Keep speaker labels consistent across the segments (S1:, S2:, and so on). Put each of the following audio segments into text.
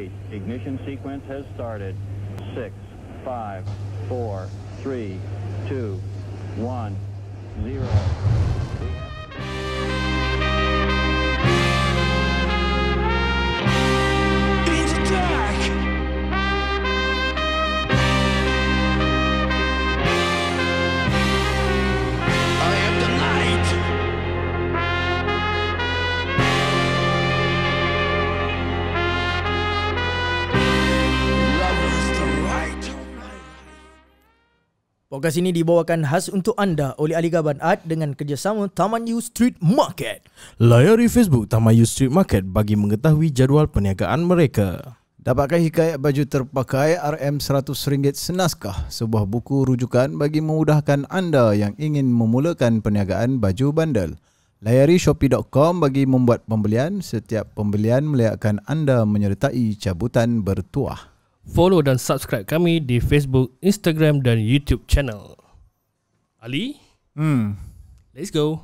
S1: wait. Ignition sequence has started. 6, 5, 4, 3, 2, 1, 0.
S2: Podcast ini dibawakan khas untuk anda oleh Ali Gaban Art dengan kerjasama Taman U Street Market.
S3: Layari Facebook Taman U Street Market bagi mengetahui jadual perniagaan mereka.
S4: Dapatkan hikayat baju terpakai RM100 senaskah, sebuah buku rujukan bagi memudahkan anda yang ingin memulakan perniagaan baju bandel. Layari shopee.com bagi membuat pembelian. Setiap pembelian melayakan anda menyertai cabutan bertuah.
S5: Follow dan subscribe kami di Facebook, Instagram dan YouTube channel. Ali? Let's go.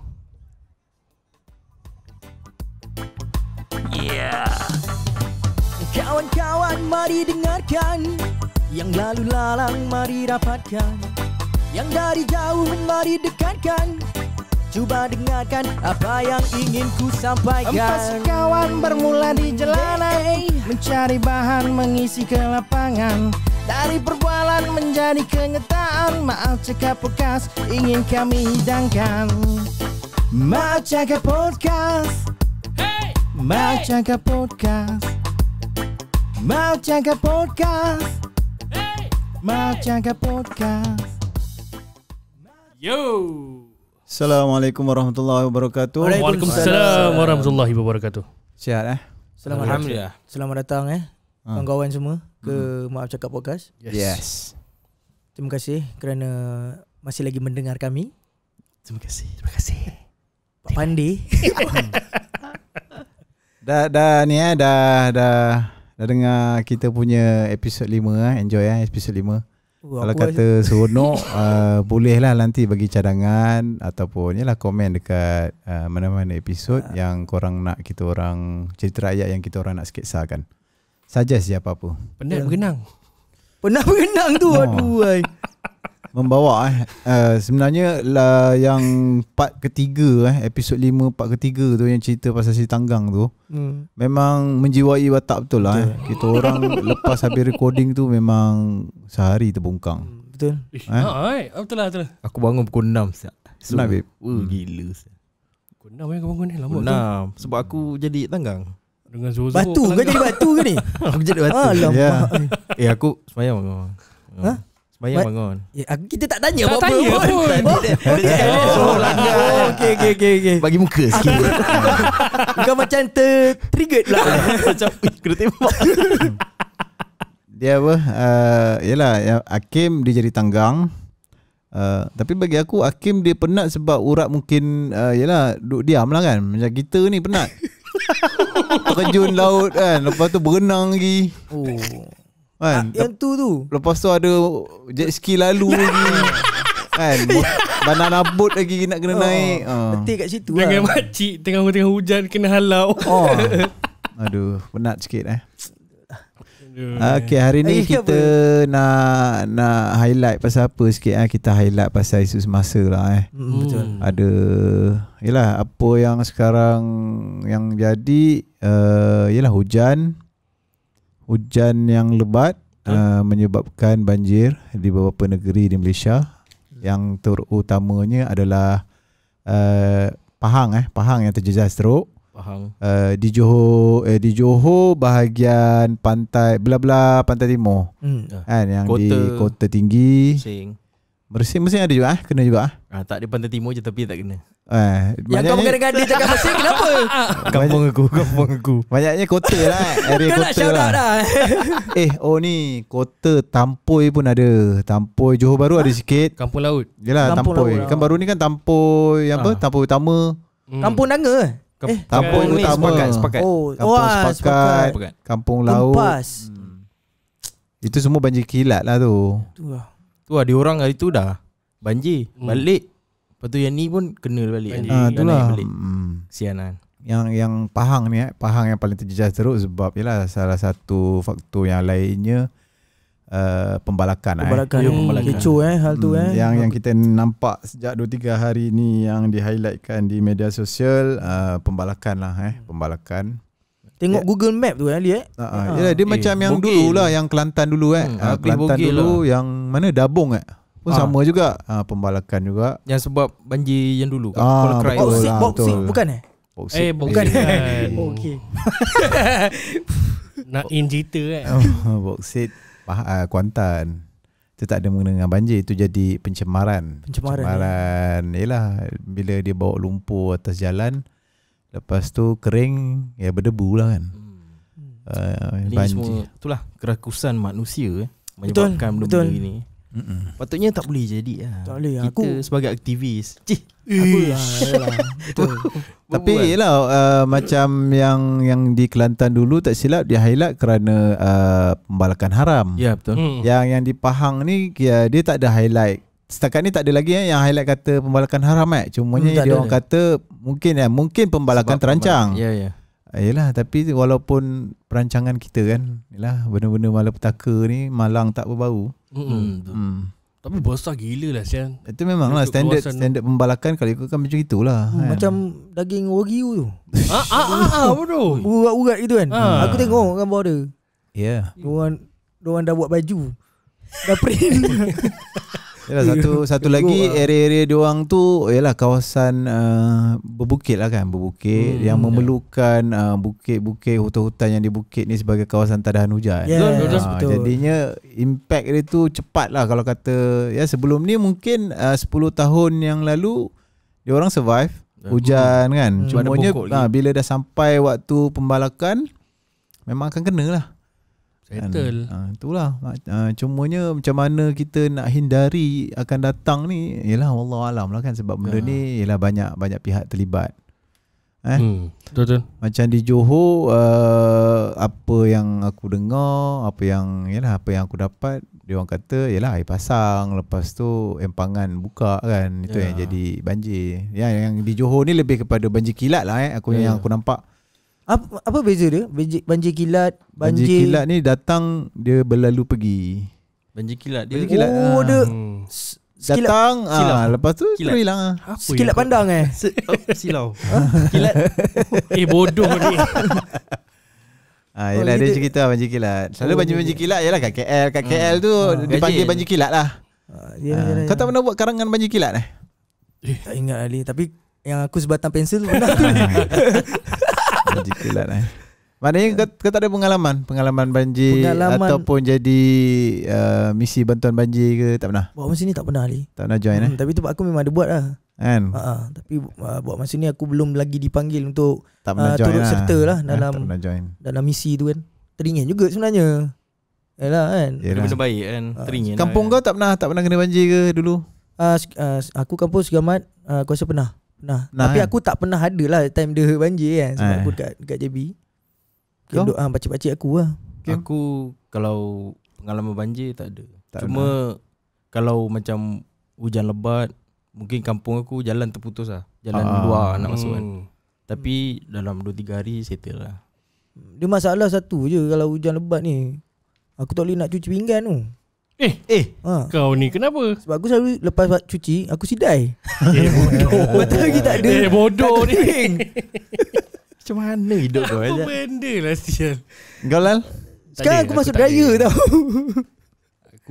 S2: Yeah. Kawan-kawan mari dengarkan, yang lalu lalang mari dapatkan, yang dari jauh mari dekatkan. Cuba dengarkan apa yang ingin ku sampaikan.
S6: Empat kawan bermula di jalanan, mencari bahan mengisi ke lapangan. Dari perbualan menjadi kenyataan, Maaf Cakap Podcast ingin kami hidangkan. Maaf Cakap Podcast, hey! Maaf Cakap Podcast, Maaf Cakap Podcast, hey! Maaf Cakap Podcast.
S5: Yo.
S4: Assalamualaikum warahmatullahi wabarakatuh.
S5: Waalaikumsalam warahmatullahi wabarakatuh.
S4: Sihat
S2: Alhamdulillah. Selamat datang kawan-kawan semua ke Maaf Cakap Podcast.
S4: Yes.
S2: Terima kasih kerana masih lagi mendengar kami.
S3: Terima kasih.
S2: Pak Pandi.
S4: Dah dengar kita punya episod 5 enjoy episod 5. Kalau kata seronok bolehlah nanti bagi cadangan ataupun yalah komen dekat mana-mana episod yang korang nak kita orang cerita rakyat yang kita orang nak sketsakan. Saja siapa apa.
S5: Penat bergenang.
S2: Pernah berenang tu aduh.
S4: Membawa sebenarnya yang part ketiga episod 5 part ketiga tu yang cerita pasal si Tanggang tu memang menjiwai watak betul lah. Kita orang lepas habis recording tu memang sehari terbungkang.
S2: Betul.
S5: Betul lah.
S3: Aku bangun pukul 6
S4: So, babe.
S3: Gila.
S5: Pukul 6 kau bangun ni lama.
S3: Pukul 6 sebab aku jadi tanggang.
S5: Dengan zuhur-zuhur.
S2: Batu kau jadi batu ke ni?
S3: Aku jadi batu.
S4: Ya.
S3: Aku semayang bangun. Semayang bangun.
S2: Kita tak tanya
S5: Tak
S2: apa-apa
S5: tanya pun.
S2: Okay.
S3: Bagi muka sikit.
S2: Kau macam triggered lah.
S3: Macam kena tembak.
S4: Dia apa yalah Hakim dia jadi tanggang. Tapi bagi aku Hakim dia penat sebab urat mungkin yalah duduk diam lah kan. Macam kita ni penat. Terjun laut kan, lepas tu berenang lagi. Kan?
S2: Yang tu
S4: Lepas tu ada jet ski lalu lagi. Kan? Banana boat lagi nak kena naik.
S2: Betul kat situ
S5: Dengan makcik tengah hujan kena halau.
S4: Aduh, penat sikit Okay, hari ni kita nak highlight pasal apa sikit Kita highlight pasal isu semasa lah
S2: Betul.
S4: Ada yalah apa yang sekarang yang jadi yalah hujan yang lebat menyebabkan banjir di beberapa negeri di Malaysia. Yang terutamanya adalah Pahang yang terjejas teruk.
S3: Pahang.
S4: Di Johor bahagian pantai belah-belah pantai timur. Kan yang di Kota Tinggi. Mersing ada juga kena juga
S3: Tak di pantai timur je tapi tak kena.
S2: Yang kau kadang-kadang cakap Mersing kenapa?
S3: Kampung aku.
S4: Banyaknya kota lah. Area
S2: Kau nak
S4: kota
S2: shout out
S4: lah.
S2: dah.
S4: Ni kota Tampoi pun ada. Tampoi Johor Bahru ada sikit.
S5: Kampung laut.
S4: Yelah Tampoi
S2: laut.
S4: kan baru ni kan Tampoi apa? Tampoi utama.
S2: Kampung Danga.
S4: Tampoi utama.
S3: Sepakat.
S4: Kampung sepakat. Kampung laut.
S2: Kumpas.
S4: Itu semua banjir kilat lah tu.
S3: Tu ada orang hari tu dah banjir balik. Lepas tu yang ni pun kena balik.
S4: Itulah.
S3: Sian lah.
S4: yang Pahang ni Pahang yang paling terjejas teruk sebab ialah salah satu faktor yang lainnya pembalakan.
S2: Kecoh hal tu
S4: Yang kita nampak sejak 2-3 hari ni yang di-highlightkan di media sosial, pembalakan lah pembalakan.
S2: Tengok Google Map tu Ali
S4: Yalah, dia macam yang
S5: Bogil.
S4: dulu lah, yang Kelantan dulu Kelantan
S5: Bogil
S4: dulu yang mana Dabung pun sama juga, pembalakan juga.
S3: Yang sebab banjir yang dulu
S2: Boksit
S4: betul.
S2: bukan
S4: Boksit.
S5: bukan.
S2: Okey.
S5: Nak in cerita
S4: Boksit Kuantan. Itu tak ada mengenai dengan banjir, itu jadi pencemaran. Yelah, bila dia bawa lumpur atas jalan, lepas tu kering, berdebu lah kan.
S3: Ini
S4: Banjir.
S3: semua itulah kerakusan manusia menyebabkan benda ini. Patutnya tak boleh jadi
S2: Tak boleh.
S3: Kita sebagai aktivis.
S2: Betul.
S4: Tapi yelah, macam yang di Kelantan dulu tak silap dia highlight kerana pembalakan haram.
S3: Ya betul.
S4: Yang di Pahang ni dia tak ada highlight. Setakat ni tak ada lagi yang highlight kata pembalakan haram Cumanya dia orang kata mungkin pembalakan terancang.
S3: Ya.
S4: Yelah, tapi walaupun perancangan kita kan, yelah, benda-benda malapetaka ni malang tak berbau.
S5: Tapi besar gila lah sian.
S4: Itu memanglah standard pembalakan kalau ikutkan macam itulah.
S2: Macam daging wagyu tu.
S5: Bodoh.
S2: Urat-urat gitu kan. Aku tengok gambar dia.
S4: Ya.
S2: Diorang dah buat baju. Dah print.
S4: Yalah, satu lagi area-area diorang tu ialah kawasan berbukit lah kan, berbukit yang memerlukan bukit-bukit, hutan-hutan yang di bukit ni sebagai kawasan tadahan hujan.
S2: Betul.
S4: Jadinya impact dia tu cepat lah kalau kata sebelum ni mungkin 10 tahun yang lalu diorang survive hujan kan. Cumanya bila dah sampai waktu pembalakan memang akan kena lah.
S5: Settle.
S4: Itulah. Cumanya macam mana kita nak hindari akan datang ni, yalah wallahualam lah kan, sebab benda ni yalah banyak pihak terlibat.
S5: Betul.
S4: Macam di Johor, apa yang aku dengar, apa yang aku dapat, dia orang kata yalah air pasang, lepas tu empangan buka kan, itu yang jadi banjir. Yang di Johor ni lebih kepada banjir kilat lah yang aku nampak.
S2: Apa beza dia? Banjir kilat,
S4: Banjir kilat ni datang dia berlalu pergi.
S3: Banjir kilat dia.
S4: Banjir kilat.
S2: Dia
S4: datang lepas tu
S3: kilat.
S4: hilang
S2: sekilat pandang
S3: silau. Kilat.
S5: Bodoh ni.
S4: Yelah dia cerita banjir kilat. Selalu banjir kilat yalah kat KL. Kat KL tu dipanggil banjir kilat lah. Kau tak pernah buat karangan banjir kilat
S2: Tak ingat Ali. Tapi yang aku sebatang pensel tu pernah tu.
S4: Banjir kilat Maknanya kau tak ada pengalaman banjir ataupun jadi misi bantuan banjir ke? Tak pernah?
S2: Buat masa ni tak pernah Ali.
S4: Tak pernah join
S2: Tapi tempat aku memang ada buat lah
S4: kan?
S2: Tapi buat masa ni aku belum lagi dipanggil untuk
S4: turut
S2: serta lah dalam misi tu kan. Teringin juga sebenarnya. Yalah kan.
S3: Benda baik kan. Teringin.
S4: Kampung kau tak pernah kena banjir ke dulu?
S2: Aku kampung Segamat, aku rasa pernah. Tapi aku tak pernah ada lah time dia banjir kan. Sebab aku dekat JB. Pakcik-pakcik aku lah.
S3: Aku kalau pengalaman banjir tak ada. Cuma kalau macam hujan lebat, mungkin kampung aku jalan terputus lah. Jalan luar nak masuk kan. Tapi dalam 2-3 hari settle lah.
S2: Dia masalah satu je kalau hujan lebat ni. Aku tak boleh nak cuci pinggan tu.
S5: Kau ni kenapa?
S2: Sebab aku selalu lepas cuci aku sidai.
S5: Bodoh.
S2: Betul lagi tak ada.
S5: Bodoh ni.
S3: Macam mana hidup kau?
S5: Apa benda lah sial.
S4: Kau Lal?
S2: Sekarang aku masuk dryer tau.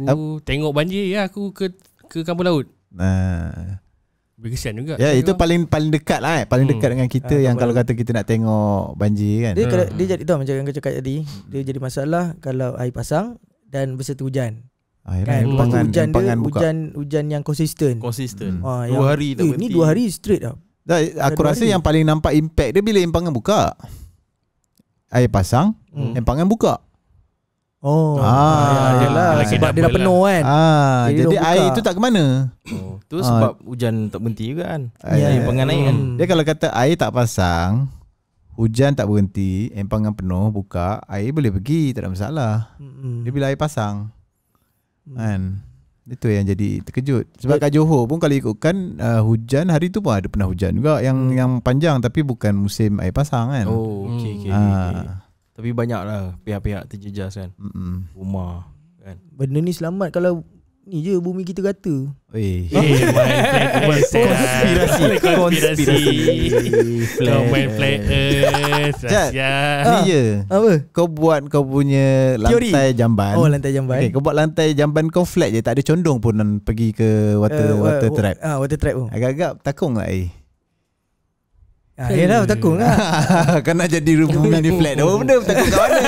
S5: Aku tengok banjir ya, aku ke kampung laut. Berkesian juga.
S4: Ya, itu paling dekat lah paling dekat dengan kita yang kalau kata kita nak tengok banjir kan.
S2: Dia jadi tahu macam yang kau cakap tadi. Dia jadi masalah kalau air pasang dan berserta hujan. Kan? Hujan yang konsisten.
S3: 2
S2: yang,
S3: hari tak berhenti.
S2: Ni 2 hari straight tau.
S4: Aku rasa yang paling nampak impact dia bila empangan buka. Air pasang, empangan buka.
S2: Yalah, sebab dia dah penuh kan.
S4: Jadi air tu tak ke mana?
S3: Tu sebab hujan tak berhenti juga kan. Empangan naik kan.
S4: Dia kalau kata air tak pasang, hujan tak berhenti, empangan penuh, buka, air boleh pergi, tak ada masalah. Dia bila air pasang kan. Itu yang jadi terkejut. Sebab kat Johor pun kalau ikutkan hujan hari tu pun ada pernah hujan juga yang panjang tapi bukan musim air pasang kan.
S3: Oh, okey. Tapi banyaklah pihak-pihak terjejas kan. Rumah kan.
S2: Benda ni selamat kalau ni je bumi kita rata.
S5: Konspirasi. Kau main flat earth.
S4: Ni je.
S2: Apa?
S4: Kau buat kau punya lantai jamban.
S2: Oh, lantai jamban.
S4: Okay, kau buat lantai jamban kau flat je, tak ada condong pun pergi ke water trap.
S2: Water trap pun.
S4: Agak-agak takung tak
S2: Yelah takung lah.
S4: Kan nak jadi bumi ni flat. Apa benda takung kat mana?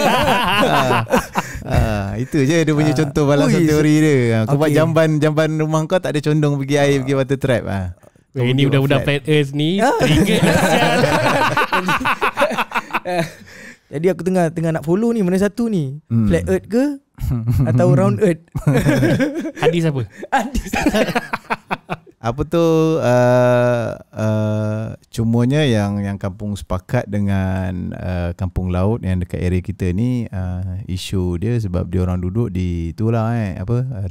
S4: Itu je dia punya contoh balasan teori dia. Kau buat jamban rumah kau tak ada condong pergi air, pergi water trap.
S5: Ini budak-budak flat earth ni teringat.
S2: Jadi aku tengah nak follow ni, mana satu ni? Flat earth ke atau round earth?
S5: Hadis apa?
S2: Hadis.
S4: Apa tu cumanya yang kampung sepakat dengan kampung laut yang dekat area kita ni, isu dia sebab dia orang duduk di itulah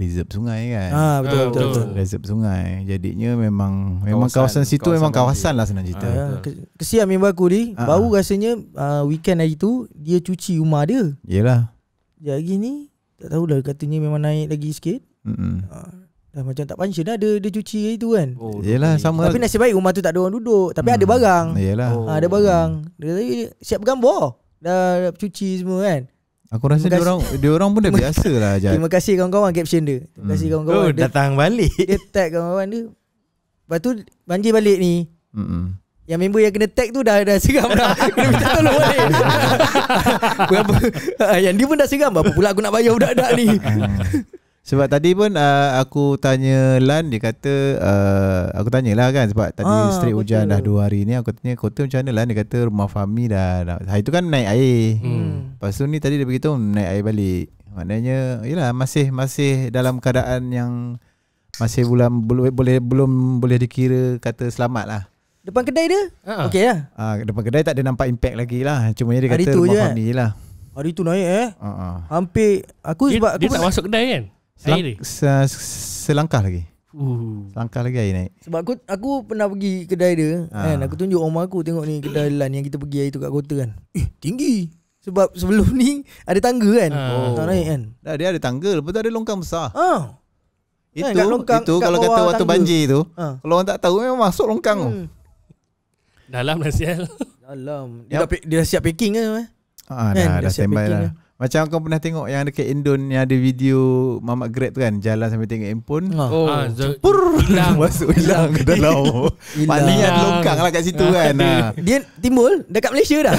S4: reserve sungai kan.
S2: Betul.
S4: Reserve sungai. Jadinya memang kawasan situ memang kawasan lah senang cerita.
S2: Kesian member aku ni, baru rasanya weekend hari tu dia cuci rumah dia.
S4: Yelah.
S2: Hari ni tak tahulah, katanya memang naik lagi sikit. Dah macam tak function dah dia cuci hari tu kan.
S4: Yelah sama.
S2: Tapi nasib baik rumah tu tak ada orang duduk. Tapi ada barang.
S4: Yelah.
S2: Ada barang. Dia siap bergambar. Dah cuci semua kan.
S4: Aku rasa dia orang pun dah biasa lah.
S2: Terima kasih kawan-kawan caption dia. Terima kasih kawan-kawan.
S3: Datang balik.
S2: Dia tag kawan-kawan dia. Lepas tu banjir balik ni. Yang member yang kena tag tu dah seram dah. Kena minta tolong balik. Yang dia pun dah seram. Apa pula aku nak bayar budak-budak ni.
S4: Sebab tadi pun aku tanya Lan, dia kata aku tanyalah kan sebab tadi straight hujan dah 2 hari ni. Aku tanya kota macam mana Lan, dia kata rumah Fahmi dah hari tu kan naik air. Lepas tu ni tadi dia beritahu naik air balik. Maknanya yalah masih dalam keadaan yang masih belum boleh dikira kata selamat lah.
S2: Depan kedai dia okey lah.
S4: Depan kedai tak ada nampak impact lagi lah. Cuma dia
S2: hari
S4: kata
S2: tu
S4: rumah Fahmi lah.
S2: Hari tu naik hampir aku sebab
S5: dia tak masuk kedai kan.
S4: Selangkah lagi. Selangkah lagi air naik.
S2: Sebab aku pernah pergi kedai dia kan. Aku tunjuk rumah aku, tengok ni kedai Lan yang kita pergi hari tu kat kota kan. Tinggi. Sebab sebelum ni ada tangga kan. Tak naik kan.
S4: Dia ada tangga, lepas tu ada longkang besar.
S2: Itu
S4: kalau kata waktu banjir tu, kalau orang tak tahu memang masuk longkang tu.
S5: Dalam dah sial.
S2: Dalam. Dia dah siap packing ke?
S4: Dah standby lah. Macam kau pernah tengok yang dekat Indon yang ada video Mamat Grab tu kan, jalan sambil tengok handphone.
S5: Hilang.
S4: Masuk hilang ke dalam. Maknanya ada longkang lah kat situ kan.
S2: Dia timbul dekat Malaysia dah.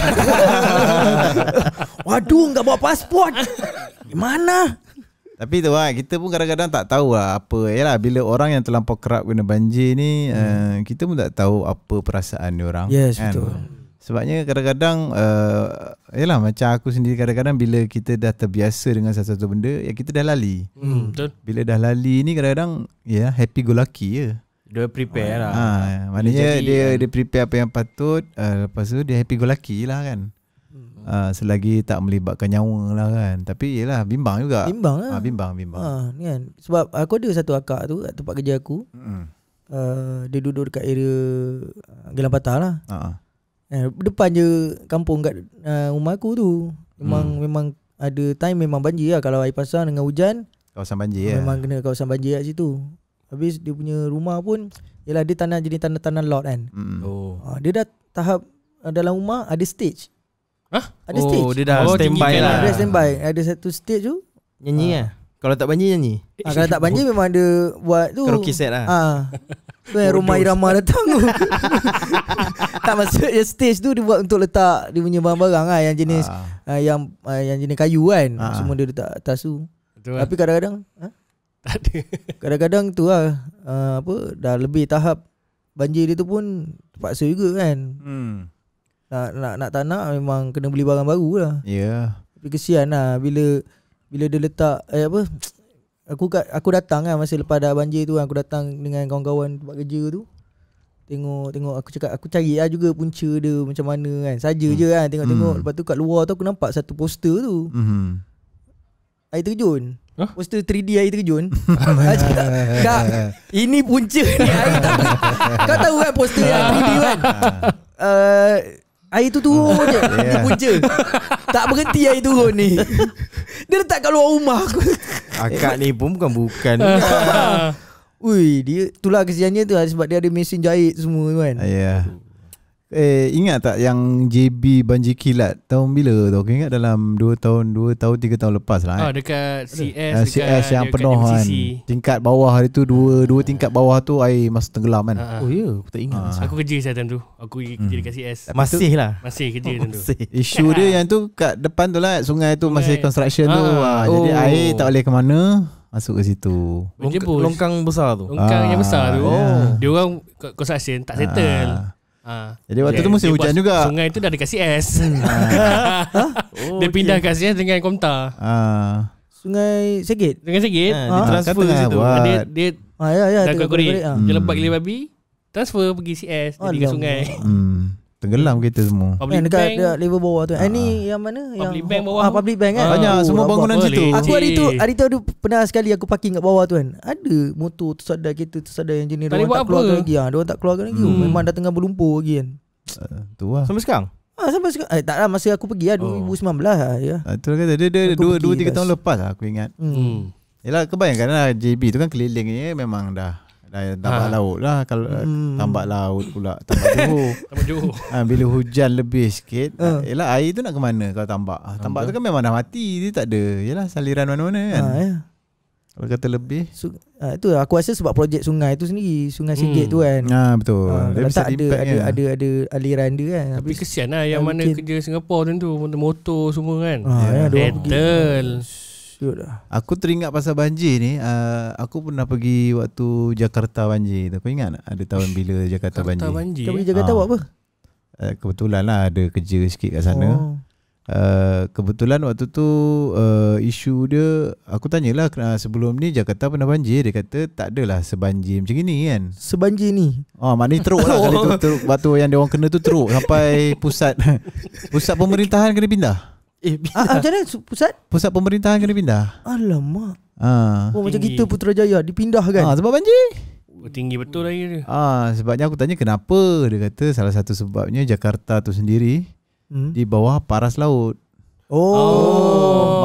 S2: Waduh, enggak bawa pasport. Gimana?
S4: Tapi tu lah, kita pun kadang-kadang tak tahu lah apa. Yalah, bila orang yang terlampau kerap kena banjir ni, kita pun tak tahu apa perasaan dia orang.
S2: Yes,
S4: kan?
S2: betul.
S4: Sebabnya kadang-kadang yalah, macam aku sendiri kadang-kadang bila kita dah terbiasa dengan satu-satu benda, ya kita dah lali.
S5: Betul.
S4: Bila dah lali ni kadang-kadang ya happy go lucky je.
S3: Dia prepare lah.
S4: Maknanya dia prepare apa yang patut, lepas tu dia happy go lucky lah kan. Selagi tak melibatkan nyawa lah kan. Tapi yelah, bimbang juga.
S2: Bimbang lah.
S4: Bimbang.
S2: Ni kan. Sebab aku ada satu akak tu kat tempat kerja aku. Dia duduk dekat area Gelang Patah lah. Depan je kampung kat rumah aku tu. Memang ada time memang banjir lah. Kalau air pasang dengan hujan,
S4: kawasan banjir
S2: memang kena kawasan banjir kat situ. Habis dia punya rumah pun, yelah dia tanah jadi tanah-tanah lot kan. Dia dah tahap dalam rumah ada stage. Ada stage.
S3: Dia dah standby lah.
S2: Dia standby. Ada satu stage tu
S3: nyanyi lah. Kalau tak banjir nyanyi.
S2: Kalau tak banjir memang ada buat tu
S3: karaoke set lah.
S2: Tu yang rumah irama datang tu. Tak, maksudnya stage tu dia buat untuk letak dia punya barang-barang lah, yang jenis yang jenis kayu kan. Semua dia letak atas tu.
S5: Betul.
S2: Tapi kadang-kadang
S5: tak ada.
S2: kadang-kadang tu lah dah lebih tahap banjir dia tu pun terpaksa juga kan. Nak tak nak memang kena beli barang baru lah. Tapi kesian lah bila dia letak Aku datang kan masa lepas dah banjir tu, aku datang dengan kawan-kawan tempat kerja tu. Tengok aku cakap, aku cari lah juga punca dia macam mana kan. Saja je kan tengok-tengok. Lepas tu kat luar tu aku nampak satu poster tu. Air terjun. Poster 3D air terjun. Cakap, Kak, ini punca ni air tak kau tahu kan poster yang 3D kan? Air tu turun je. Ini punca. Tak berhenti air turun ni. Dia letak kat luar rumah aku.
S3: Akak ni pun bukan.
S2: Ui, dia itulah kesiannya tu sebab dia ada mesin jahit semua tu kan.
S4: Ya. Ingat tak yang JB banjir kilat tahun bila tu? Aku ingat dalam 2 tahun 3 tahun lepas lah.
S5: Dekat CS,
S4: CS yang
S5: dekat
S4: penuh kan.
S5: MCC.
S4: Tingkat bawah itu dua tingkat bawah tu air masuk tenggelam kan.
S3: Oh ya, aku tak ingat.
S5: Aku kerja saya time tu. Aku kerja dekat CS.
S3: Masih lah.
S5: Masih kerja time tu.
S4: Isu dia yang tu kat depan tu lah, sungai tu masih construction tu. Jadi air tak boleh ke mana, masuk ke situ.
S3: Longkang besar tu.
S5: Longkang yang besar tu.
S4: Ya.
S5: Dia orang construction tak settle.
S4: Jadi waktu tu musim hujan juga.
S5: Sungai tu dah dekat CS. Dia pindah kat CS dengan Komtar.
S2: Sungai Segit.
S5: Dengan sikit.
S3: Dia transfer ke situ.
S5: Dia
S2: Ya
S5: dah
S2: tengok
S5: korek.
S2: balik,
S5: Dia lebat gila babi. Transfer pergi CS. Jadi ke
S2: Alamak.
S5: sungai.
S4: Tenggelam kereta semua.
S5: Public
S2: dekat
S5: bank.
S2: level bawah tu. Ni yang mana?
S5: Public
S2: yang
S5: bank bawah.
S2: Public bank kan.
S4: Banyak semua
S2: rabak.
S4: bangunan
S5: boleh.
S4: situ.
S2: Aku hari tu ada pernah sekali aku parking kat bawah tu kan. Ada motor tersadar, kereta tersadar engineer.
S5: Tak boleh
S2: Diorang
S5: buat
S2: tak keluarkan
S5: apa.
S2: lagi. Diorang tak keluarkan lagi. Memang dah tengah berlumpur lagi kan.
S4: Tu lah.
S3: Sampai sekarang?
S2: Sampai sekarang tak lah, masa aku pergi lah 2019 lah ya.
S4: Tu lah kata dia
S2: Aku
S4: 2-3
S2: pergi
S4: tahun
S2: dah.
S4: lepas lah aku ingat. Yelah kebayangkan lah JB tu kan kelilingnya memang dah tambak laut lah. Kalau tambak laut pula, tambak Johor.
S5: Tambah Johor.
S4: Bila hujan lebih sikit, yelah air tu nak ke mana kalau tambak? Tambak tu kan memang dah mati, dia tak ada. Yelah saliran mana-mana kan.
S2: Ya.
S4: Kalau kata lebih.
S2: Itu aku rasa sebab projek sungai tu sendiri, Sungai Segit tu kan.
S4: Betul. Dia
S2: Kalau
S4: bisa
S2: tak ada aliran dia kan.
S5: Tapi kesian lah yang mana
S2: mungkin.
S5: kerja Singapura tu motor semua kan.
S2: Diorang pergi.
S5: Settle.
S4: Aku teringat pasal banjir ni. Aku pernah pergi waktu Jakarta banjir tu. Kau ingat tak? Ada tahun bila Jakarta banjir.
S2: Kau pergi Jakarta buat apa?
S4: Kebetulan lah ada kerja sikit kat sana. Kebetulan waktu tu isu dia, aku tanyalah sebelum ni Jakarta pernah banjir. Dia kata tak adalah sebanjir macam ni kan.
S2: Sebanjir ni.
S4: Maknanya teruk lah kali tu teruk. Batu yang dia orang kena tu teruk sampai pusat pemerintahan kena pindah.
S2: Macam mana
S4: Pusat pemerintahan kena pindah.
S2: Alamak. Macam
S5: Tinggi.
S2: kita Putrajaya dipindah kan.
S4: Sebab banjir.
S5: Tinggi betul lagi dia.
S4: Sebabnya aku tanya kenapa. Dia kata salah satu sebabnya Jakarta tu sendiri di bawah paras laut.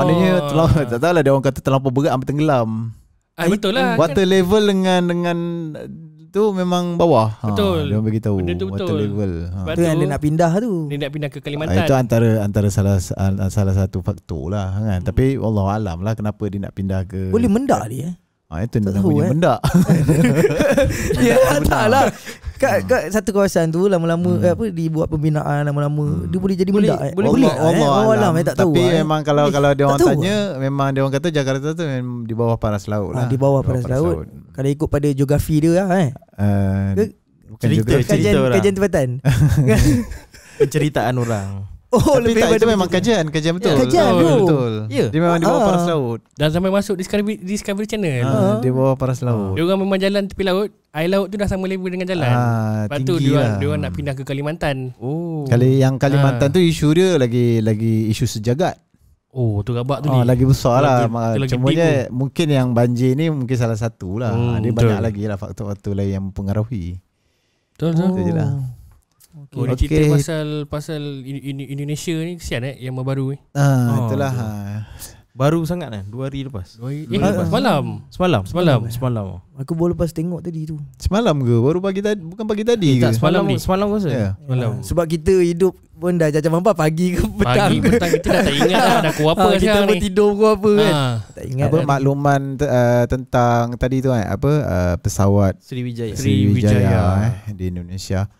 S4: Maknanya tak tahulah dia orang kata terlampau berat sampai tenggelam.
S5: Betul lah.
S4: Water level dengan tu memang bawah.
S5: Betul.
S4: Dia orang beritahu
S5: Benda tu
S4: water
S5: betul.
S4: level.
S5: Sebab
S2: Tu yang dia nak pindah tu.
S5: Dia nak pindah ke Kalimantan.
S4: Itu antara salah satu faktor lah kan. Tapi wallahu alam lah kenapa dia nak pindah ke.
S2: Boleh mendak dia.
S4: Itu
S2: tak
S4: namanya
S2: tahu,
S4: benda.
S2: Ya tak lah. Kat satu kawasan tu lama-lama dibuat pembinaan lama-lama dia boleh jadi mendak.
S4: Boleh
S2: Allah alam tak tahu.
S4: Tapi memang kalau dia orang
S2: tahu
S4: tanya memang dia orang kata Jakarta tu memang di bawah paras laut lah.
S2: di bawah paras laut. Kalau ikut pada geografi dia lah
S4: Bukan
S2: kajian tempatan.
S3: Penceritaan orang.
S4: Tapi tak, itu memang kajian betul.
S2: Kajian
S4: betul.
S3: Ya.
S4: Dia memang di bawah paras laut.
S5: Dan sampai masuk Discovery Channel.
S4: Di bawah paras laut.
S5: Dia orang memang jalan tepi laut. Air laut tu dah sama level dengan jalan. Lepas tu
S4: tinggi lah.
S5: dia orang nak pindah ke Kalimantan.
S4: Yang Kalimantan tu isu dia lagi isu sejagat.
S5: Tu rabak tu ni.
S4: Lagi besar lah.
S5: Lagi
S4: Cumanya mungkin yang banjir ni mungkin salah satu lah. Dia
S5: betul.
S4: banyak lagi lah faktor-faktor lain yang mempengaruhi.
S5: Betul.
S4: Itu je lah.
S5: Dia cerita pasal Indonesia ni kesian yang baru ni.
S4: Itulah.
S3: Baru sangat kan 2 hari lepas. Semalam.
S2: Aku baru lepas tengok tadi tu.
S4: Semalam ke? Baru pagi tadi? Bukan pagi tadi ke?
S5: Semalam ni.
S3: Semalam ke rasa?
S5: Malam.
S2: Sebab kita hidup pun dah jajah mampat pagi ke petang.
S5: Pagi petang kita dah tak ingat dah pukul apa
S2: kita
S5: sekarang
S2: pun
S5: ni.
S2: tidur pukul apa kan. Tak ingat
S4: Apa makluman tentang tadi tu kan? Pesawat
S3: Sriwijaya.
S4: Sriwijaya di Indonesia.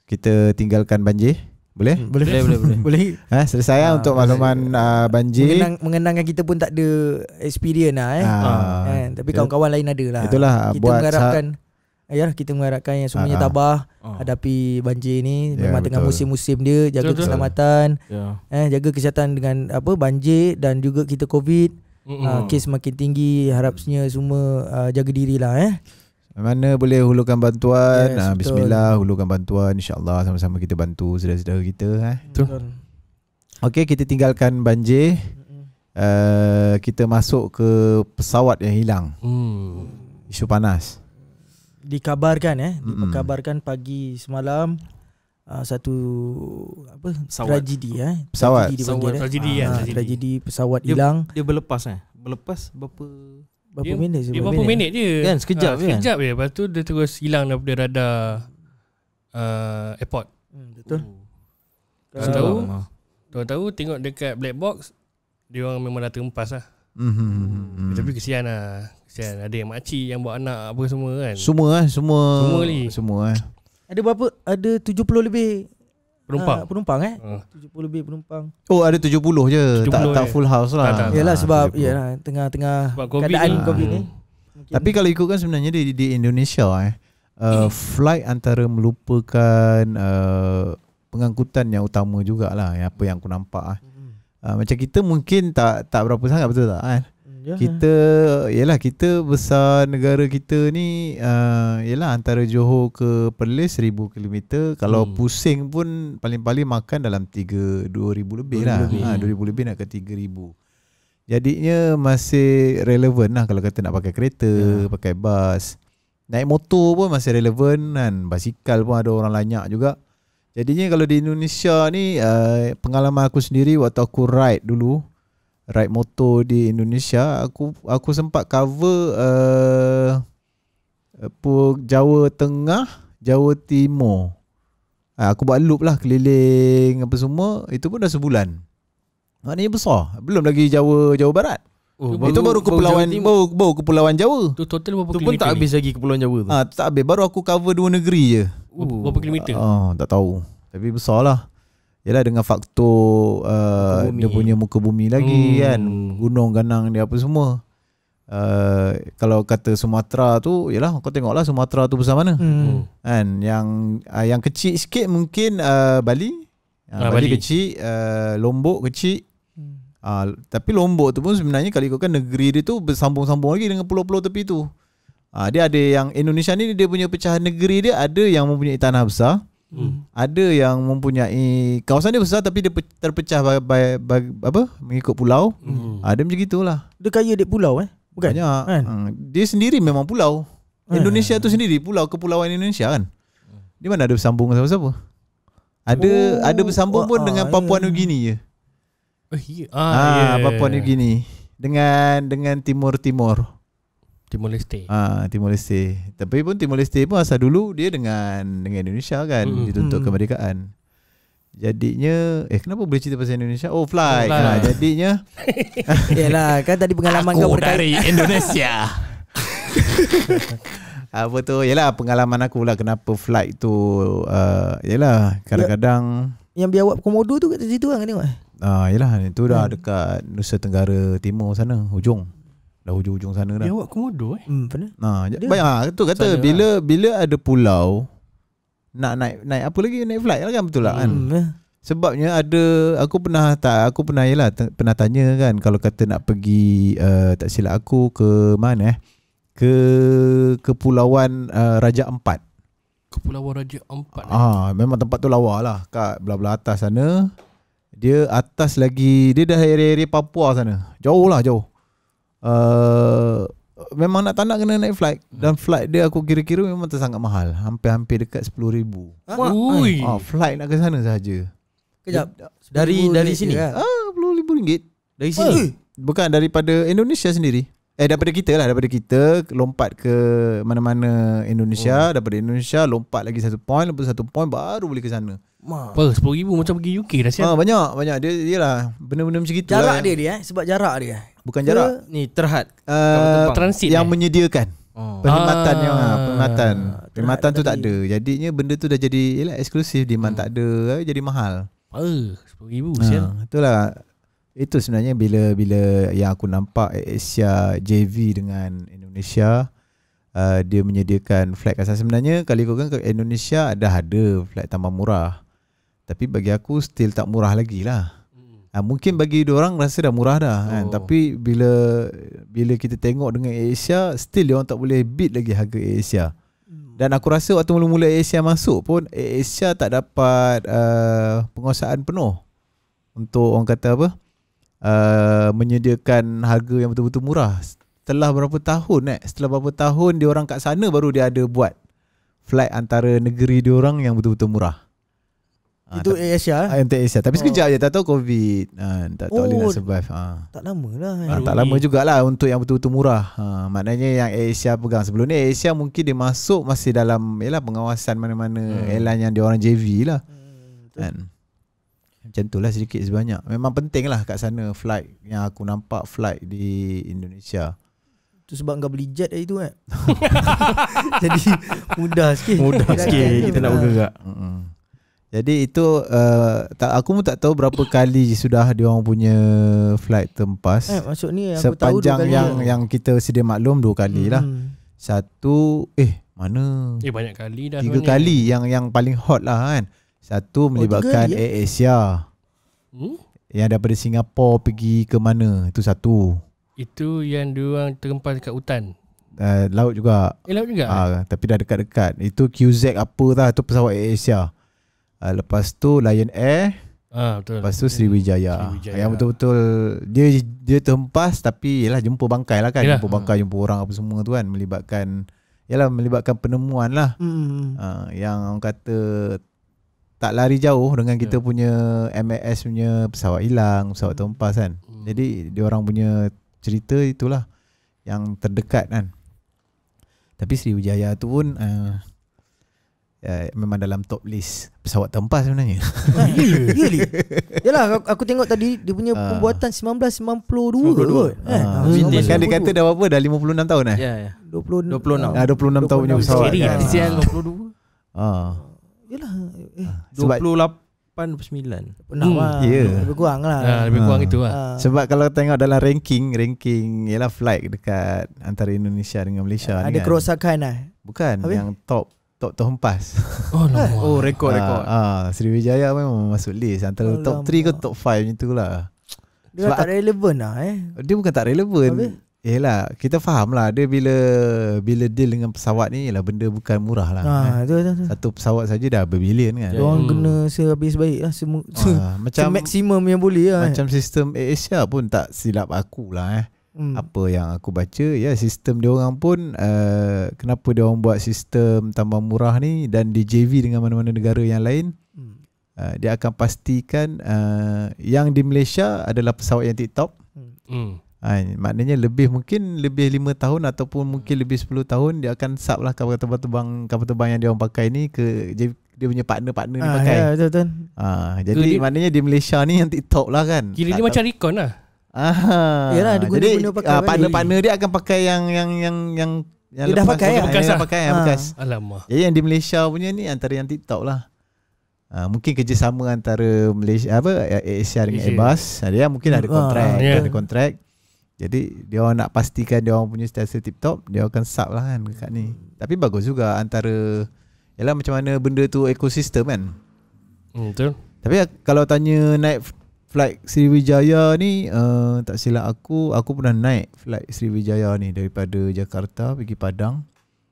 S4: Kita tinggalkan banjir. Boleh?
S2: Boleh.
S4: Selesai untuk makluman banjir.
S2: Mengenangkan kita pun tak ada experience lah kan? Tapi kawan-kawan lain ada lah.
S4: Itulah
S2: kita
S4: buat
S2: mengharapkan kita mengharapkan yang semuanya tabah hadapi banjir ni. Memang tengah musim-musim dia. Jaga keselamatan, jaga kesihatan dengan banjir dan juga kita COVID. Kes makin tinggi. Harapnya semua jaga dirilah
S4: mana boleh hulurkan bantuan.
S2: Betul.
S4: Bismillah, hulurkan bantuan. InsyaAllah sama-sama kita bantu saudara-saudara kita.
S2: Betul.
S4: Okey, kita tinggalkan banjir. kita masuk ke pesawat yang hilang. Isu panas.
S2: Dikabarkan dikabarkan pagi semalam satu tragedi
S4: Pesawat.
S2: tragedi dipanggil,
S5: Tragedi
S2: tragedi pesawat hilang.
S3: Dia berlepas berapa
S2: Minit je?
S5: Dia berapa minit je
S3: Kan, sekejap je.
S5: Sekejap je. Lepas tu dia terus hilang daripada radar airport.
S2: Betul.
S5: Tahu tengok dekat black box, dia orang memang dah terempas lah. Tapi kesian lah. Kesian ada yang makcik yang bawa anak apa semua kan.
S4: Semua.
S2: Ada berapa? Ada 70 lebih penumpang 70 lebih penumpang.
S4: Oh, ada 70 je.
S5: 70
S4: tak full house lah.
S2: Yalah sebab tengah-tengah keadaan COVID ni.
S4: Tapi kalau ikutkan sebenarnya di Indonesia flight antara melupakan pengangkutan yang utama jugalah, apa yang aku nampak. Macam kita mungkin tak berapa sangat, betul tak kan? Kita besar negara kita ni antara Johor ke Perlis 1000 km. Kalau pusing pun paling-paling makan dalam 2,000 lebih lah. 2,000 lebih nak ke 3,000. Jadinya masih relevan lah kalau kata nak pakai kereta, pakai bas. Naik motor pun masih relevan kan. Basikal pun ada orang lanyak juga. Jadinya kalau di Indonesia ni pengalaman aku sendiri waktu aku ride motor di Indonesia, aku sempat cover Jawa Tengah, Jawa Timur. Aku buat loop lah keliling apa semua. Itu pun dah sebulan. Maknanya besar. Belum lagi Jawa Barat. Itu baru kepulauan Jawa.
S5: Tu total berapa
S3: tu
S5: kilometer?
S3: pun tak habis lagi Kepulauan Jawa tu.
S4: Tak habis. Baru aku cover 2 negeri je.
S5: Berapa kilometer?
S4: Tak tahu. Tapi besar lah. Yalah, dengan faktor dia punya muka bumi lagi kan, gunung ganang dia apa semua. Kalau kata Sumatera tu, yalah kau tengoklah Sumatera tu besar mana. Kan yang kecil sikit mungkin Bali. Bali kecil, Lombok kecil. Tapi Lombok tu pun sebenarnya kalau ikutkan negeri dia tu bersambung-sambung lagi dengan pulau-pulau tepi tu. Dia ada yang Indonesia ni dia punya pecahan negeri dia, ada yang mempunyai tanah besar. Ada yang mempunyai kawasan dia besar tapi dia terpecah mengikut pulau. Dia macam gitulah.
S2: Dia kaya dek pulau bukan?
S4: Banyak. Dia sendiri memang pulau. Indonesia tu sendiri pulau, kepulauan Indonesia kan. Di mana ada bersambung sama siapa? Ada bersambung pun dengan Papua New Guinea je. Papua New Guinea dengan Timor Leste. Timor Leste. Tapi pun Timor Leste pun asal dulu dia dengan Indonesia kan, dituntut kemerdekaan. Jadinya kenapa boleh cerita pasal Indonesia? Flight. Jadinya
S2: yalah kan tadi pengalaman kau
S4: dari Indonesia. Apa tu? Yalah pengalaman aku lah kenapa flight tu yalah kadang-kadang
S2: yang biar awak Komodo tu kat situ kan tengok.
S4: Yalah itu dah dekat Nusa Tenggara Timur sana, hujung. Dah hujung-hujung sana dah.
S5: Dia awak Komodo
S4: banyak tu kata bila ada pulau nak naik apa lagi, naik flight lah kan, betul lah kan. Sebabnya aku pernah yalah pernah tanya kan, kalau kata nak pergi tak silap aku ke mana ke Kepulauan Raja Ampat.
S5: Kepulauan Raja Ampat.
S4: Memang tempat tu lawa lah kat belah-belah atas sana. Dia atas lagi, dia dah area Papua sana. Jauh. Memang tak nak kena naik flight. Dan flight dia aku kira-kira memang sangat mahal. Hampir dekat 10,000. Flight nak ke sana sahaja.
S2: Kejap.
S3: Dari sini kan?
S4: RM10,000.
S3: Dari sini.
S4: Bukan daripada Indonesia sendiri. Daripada kita lompat ke mana-mana Indonesia. Daripada Indonesia lompat lagi satu point, lepas satu point baru boleh ke sana.
S5: RM10,000 macam pergi UK dah siap.
S4: Banyak dia lah benda-benda macam gitu.
S2: Jarak
S4: lah
S2: dia sebab jarak dia.
S4: Bukan jarak.
S3: Ni terhad
S5: transit
S4: yang menyediakan perkhidmatan perkhidmatan tu tak ada. Jadinya benda tu dah jadi yalah eksklusif, demand tak ada, jadi mahal.
S5: RM10,000 siap.
S4: Itulah. Itu sebenarnya bila yang aku nampak Asia JV dengan Indonesia dia menyediakan flight kasar. Sebenarnya kalau ikutkan ke Indonesia ada flight tambah murah. Tapi bagi aku still tak murah lagi lah. Mungkin bagi diorang rasa dah murah dah kan. Tapi bila kita tengok dengan Asia, still diorang tak boleh beat lagi harga Asia. Dan aku rasa waktu mula-mula Asia masuk pun Asia tak dapat penguasaan penuh untuk orang kata apa, menyediakan harga yang betul-betul murah. Setelah berapa tahun dia orang kat sana baru dia ada buat flight antara negeri dia orang yang betul-betul murah.
S2: Itu Asia.
S4: Untuk Asia. Tapi sekejap je, tak tahu COVID. Tak tahu boleh nak survive.
S2: Tak lama lah.
S4: Tak lama jugalah untuk yang betul-betul murah. Maknanya yang Asia pegang. Sebelum ni Asia mungkin dia masuk masih dalam pengawasan mana-mana airline yang dia orang JV lah. Kan? Macam tu lah sedikit sebanyak. Memang penting lah kat sana flight. Yang aku nampak flight di Indonesia.
S2: Itu sebab kau beli jet dari tu kan. Jadi mudah sikit.
S3: Kita nak bergerak.
S4: Jadi itu aku pun tak tahu berapa kali sudah dia orang punya flight terhempas.
S2: Maksud ni aku tahu
S4: sepanjang yang kita sedia maklum 2 kali lah. Satu mana?
S5: Banyak kali dah.
S4: 3 kali yang paling hot lah kan. Satu melibatkan Air Asia. Yang daripada Singapura pergi ke mana? Itu satu. Itu
S5: yang diorang terhempas kat hutan.
S4: Laut juga.
S5: Laut juga.
S4: Tapi dah dekat-dekat. Itu QZ apa lah, tu pesawat Air Asia. Lepas tu Lion Air.
S5: Betul.
S4: Lepas tu Sriwijaya. Yang betul-betul dia terhempas tapi jumpa bangkai lah kan. Jumpa bangkai, jumpa orang apa semua tu kan, melibatkan penemuan lah. Yang orang kata tak lari jauh dengan kita punya MAS punya pesawat hilang, pesawat terhempas kan. Jadi dia orang punya cerita itulah yang terdekat kan. Tapi Sriwijaya tu pun memang dalam top list pesawat terhempas sebenarnya.
S2: Really? Yalah, aku tengok tadi dia punya pembuatan 1992 kot.
S4: Kan dia kata dah berapa? Dah 56 tahun
S2: 26
S4: tahun punya pesawat.
S3: Seri kan 22.
S2: Yalah,
S3: 28-29.
S2: Pernah lah. Lebih kurang lah.
S5: Lebih kurang itu lah.
S4: Sebab kalau tengok dalam ranking yalah flight dekat antara Indonesia dengan Malaysia
S2: ada
S4: ni kan.
S2: kerosakan lah.
S4: Bukan, yang top terhempas.
S3: Rekod.
S4: Sriwijaya memang masuk list antara top 3 ke top 5 macam tu lah.
S2: Dia tak relevan lah
S4: Dia bukan tak relevan. Yelah, kita faham lah dia bila deal dengan pesawat ni ialah benda bukan murah lah.
S2: Betul.
S4: Satu pesawat saja dah berbilion kan.
S2: Diorang kena sehabis baik lah, macam maksimum yang boleh lah.
S4: Macam sistem Asia pun tak silap aku lah apa yang aku baca, sistem dia orang pun kenapa dia orang buat sistem tambah murah ni dan di JV dengan mana-mana negara yang lain, dia akan pastikan yang di Malaysia adalah pesawat yang tip-top. Maknanya mungkin lebih 5 tahun ataupun mungkin lebih 10 tahun dia akan sub lah kapal terbang yang dia orang pakai ni ke dia punya partner ni pakai.
S2: Betul.
S4: Jadi maknanya di Malaysia ni yang tip-top lah kan.
S5: Kira dia macam recon lah.
S2: Yalah,
S4: jadi partner dia akan pakai yang
S2: dia dah pakai
S4: bekas.
S5: Alamak.
S4: Jadi yang di Malaysia punya ni antara yang tip-top lah. Mungkin kerjasama antara Malaysia Asia dengan Airbus. Dia mungkin ada kontrak. Jadi dia orang nak pastikan dia orang punya sentiasa tip-top, dia akan sub lah kan dekat ni. Tapi bagus juga antara macam mana benda tu ekosistem kan.
S5: Betul.
S4: Tapi kalau tanya naik flight Sriwijaya ni, tak silap aku pernah naik flight Sriwijaya ni daripada Jakarta pergi Padang.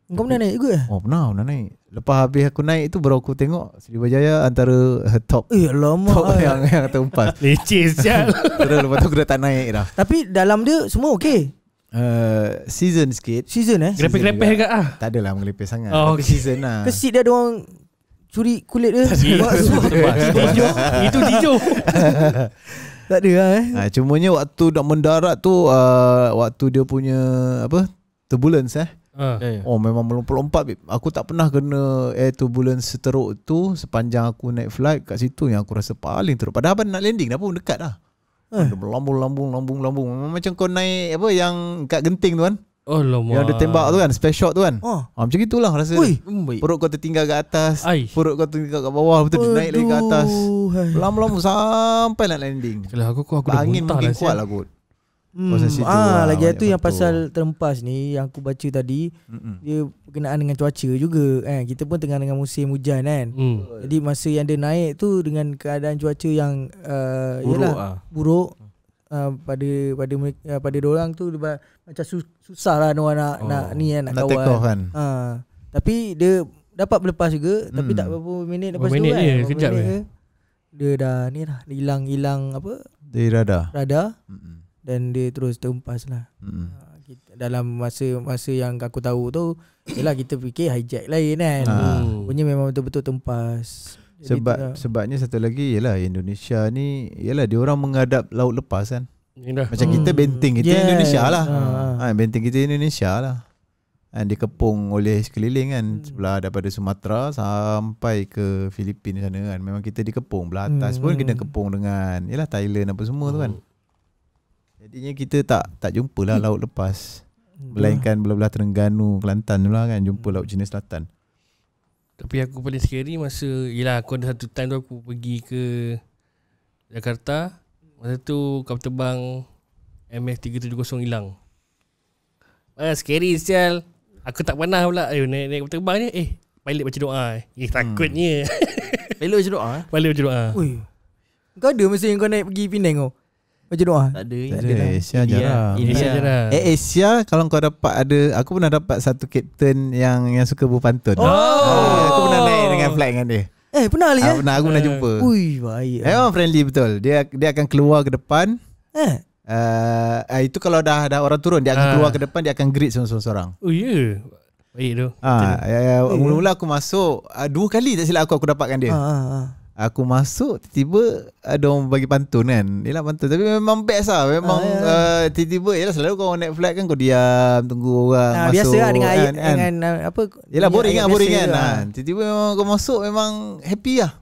S2: Kau pernah naik juga?
S4: Pernah naik. Lepas habis aku naik tu baru aku tengok Sriwijaya antara top.
S2: Lama
S4: yang terhempas.
S5: Leceh sial.
S4: Terus lepas tu aku dah tak naik dah.
S2: Tapi dalam dia semua okey.
S4: Season sikit.
S2: Season
S5: Grepeh-grepeh ke
S4: Tak adalah mengelepeh sangat.
S5: Tapi
S4: season lah.
S2: Kesit dia ada orang curi kulit dia.
S5: Itu hijau.
S2: Tak ada lah
S4: cumanya waktu nak mendarat tu waktu dia punya turbulence memang melompat-lompat. Aku tak pernah kena air turbulence seteruk tu sepanjang aku naik flight. Kat situ yang aku rasa paling teruk. Padahal nak landing dah pun dekat dah. Lambung. Macam kau naik yang kat genting tu kan. Yang dia tembak tu kan, space shot tu kan. Macam itulah rasa. Perut kau tertinggal kat atas, perut kau tertinggal kat bawah, betul dia naik lagi ke atas. Lama-lama sampai nak landing.
S5: Aku dah
S4: angin mungkin kuat lah kot.
S2: Lagi satu yang pasal terhempas ni yang aku baca tadi, dia berkenaan dengan cuaca juga kan. Kita pun tengah dengan musim hujan kan. Jadi masa yang dia naik tu dengan keadaan cuaca yang buruk pada diorang tu macam susah lah nak kawal
S4: kan.
S2: Tapi dia dapat berlepas juga. Tapi tak berapa minit lepas tu
S5: minit
S2: kan.
S5: je, kejap je.
S2: dia dah ni lah, hilang apa
S4: Dari radar.
S2: dan dia terus terhempas lah. Dalam masa yang aku tahu tu, yalah kita fikir hijack lain kan. Punya memang betul-betul terhempas.
S4: Sebabnya satu lagi ialah Indonesia ni, ialah dia orang menghadap laut lepas kan.
S5: Dah.
S4: Macam kita benteng kita Indonesia lah. Benteng kita Indonesia lah. Dikepung oleh sekeliling kan, sebelah daripada Sumatera sampai ke Filipina sana kan. Memang kita dikepung. Belah atas pun kena kepung dengan yalah Thailand apa semua tu kan. Jadinya kita tak jumpa lah laut lepas. Melainkan belah-belah Terengganu, Kelantan tu lah kan, jumpa laut Cina Selatan.
S5: Tapi aku paling scary masa, yelah aku ada satu time tu aku pergi ke Jakarta. Masa tu kapal terbang MH370 hilang. Scary sial. Aku tak pernah pula naik kapal terbang ni. Pilot baca doa. Takutnya.
S3: Pilot baca doa.
S5: Pilot baca doa.
S2: Ui. Kau ada masa yang kau naik pergi Penang kau baca doa?
S3: Tak ada.
S4: Asia jarang.
S5: India je lah.
S4: Asia kalau kau dapat ada, aku pernah dapat satu kapten yang suka berpantun. Aku pernah naik dengan flight dengan dia.
S2: Pernah Ali
S4: Pernah, aku pernah jumpa.
S2: Ui, baik.
S4: Memang friendly betul. Dia akan keluar ke depan. Itu kalau dah orang turun, dia akan keluar ke depan, dia akan greet seorang-seorang.
S5: Oh ya. Yeah. Baik tu.
S4: Mula-mula aku masuk 2 kali tak silap aku dapatkan dia. Aku masuk, tiba-tiba ada orang bagi pantun kan. Yelah pantun, tapi memang best lah. Memang tiba-tiba, yelah selalu kau naik flight kan, kau diam, tunggu orang masuk.
S2: Biasa lah dengan air,
S4: kan.
S2: dengan apa.
S4: Yelah boring kan.
S2: Lah.
S4: Tiba-tiba memang kau masuk, memang happy lah.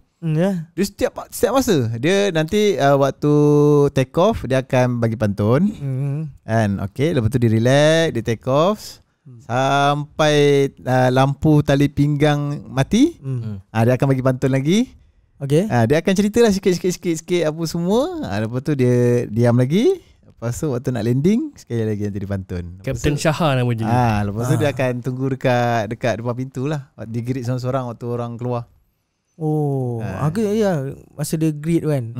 S4: Dia setiap masa dia nanti waktu take off dia akan bagi pantun. Kan, okay. Lepas tu dia relax, dia take off sampai lampu tali pinggang mati. Dia akan bagi pantun lagi.
S2: Okay.
S4: Dia akan ceritalah sikit apa semua. Lepas tu dia diam lagi. Lepas tu waktu nak landing, sekali lagi nanti dipantun.
S5: Captain Shahar nama dia.
S4: Lepas tu dia akan tunggu dekat depan pintu lah. Dia greet seorang-seorang waktu orang keluar.
S2: Aku masa dia greet kan.